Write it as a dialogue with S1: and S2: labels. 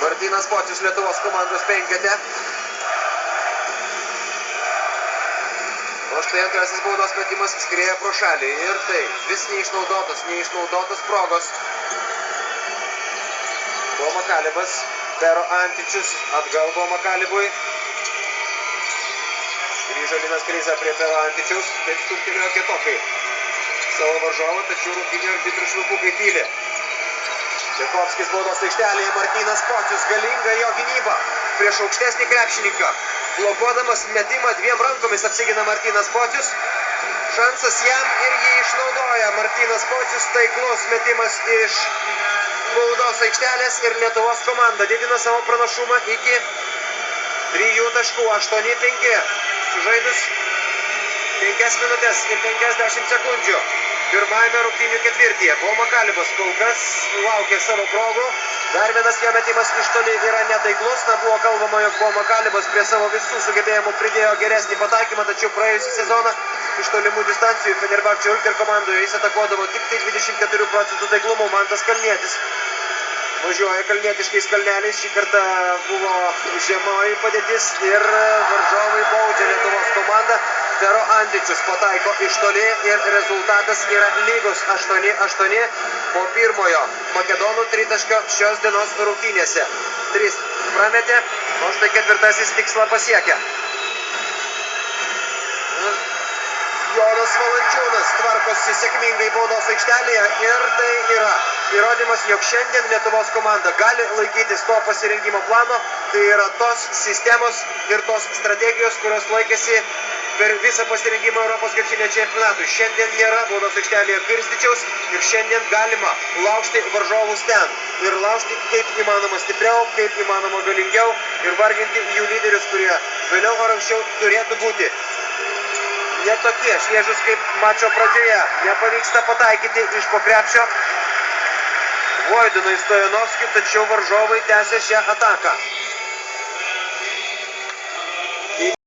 S1: Martynas Pocius Lietuvos komandos penkete. O štai antrasis baudos metimas skrieja pro šalį. Ir tai vis neišnaudotos progos. Buvo Makalibas, Pero Antičius, atgal buvo Makalibui. Grįžo Linas Krizė prie Pero Antičiaus, taip stumtelėjo Ketokai savo varžovą, tačiau rungtynių arbitrų švilpukai tyli. Čekovskis baudos aikštelėje, Martynas Pocius, galinga jo gynyba prieš aukštesnį krepšininką. Blokuodamas metimą dviem rankomis apsigina Martynas Pocius. Šansas jam ir jį išnaudoja Martynas Pocius, taiklus metimas iš baudos aikštelės ir Lietuvos komanda didina savo pranašumą iki 3 taškų, 8-5. Sužaidus 5 minutės ir 50 sekundžių. Pirmajame rungtynių ketvirtyje buvo Makalibas, kol kas laukia savo progų. Dar vienas jo metimas iš toli yra netaiklus. Buvo kalbama, jog buvo Makalibas prie savo visų sugebėjimų pridėjo geresnį pataikymą, tačiau praėjusią sezoną iš tolimų distancijų Fenerbahčė Ulker komandoje jis atakuodavo tik tai 24% taiklumu. Mantas Kalnietis važiuoja kalnietiškais kalneliais. Šį kartą buvo žemoji padėtis ir varžovai baudžia Lietuvos komandą. Pero Antičius pataiko iš toli ir rezultatas yra lygus 8-8 po pirmojo makedonų tritaškio šios dienos rungtynėse. 3 prametė, o štai ketvirtasis tikslą pasiekia. Jonas Valančiūnas tvarkosi sėkmingai baudos aikštelėje ir tai yra įrodymas, jog šiandien Lietuvos komanda gali laikytis to pasirinkimo plano. Tai yra tos sistemos ir tos strategijos, kurios laikėsi per visą pasirinkimą Europos krepšinio čempionatui. Šiandien nėra baudos aikštelėje Kirstičiaus ir šiandien galima laužti varžovus ten. Ir laužti kaip įmanoma stipriau, kaip įmanoma galingiau ir varginti jų lyderius, kurie vėliau ar anksčiau turėtų būti ne tokie šviežus kaip mačo pradžioje. Nepavyksta pataikyti iš po krepšio Voidinui Stojanovskiui, tačiau varžovai tęsia šią ataką.